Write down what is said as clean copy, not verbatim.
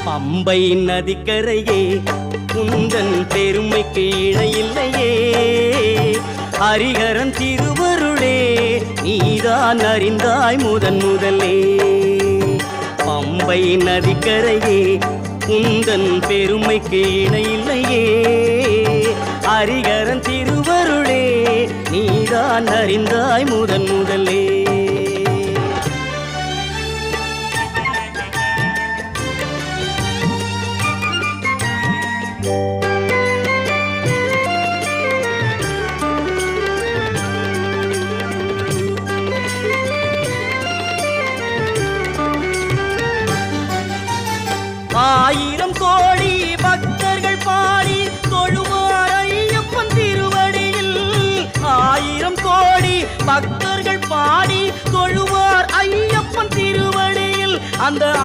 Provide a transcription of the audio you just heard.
பம்பை நதிக்கரையே உந்தன் பெருமைக்கு இணையில்லையே. ஹரிஹரன் திருவருளே நீதான் அறிந்தாய் முதன் முதலே. பம்பை நதிக்கரையே உந்தன் பெருமைக்கு இணையில்லையே. ஹரிஹரன் திருவருளே நீதான் அறிந்தாய் முதன் முதலே. ஆயிரம் கோடி பக்தர்கள் பாடி தொழுவார் ஐயப்பன் திருவடியில். ஆயிரம் கோடி பக்தர்கள் பாடி தொழுவார் ஐயப்பன் திருவடியில். அந்த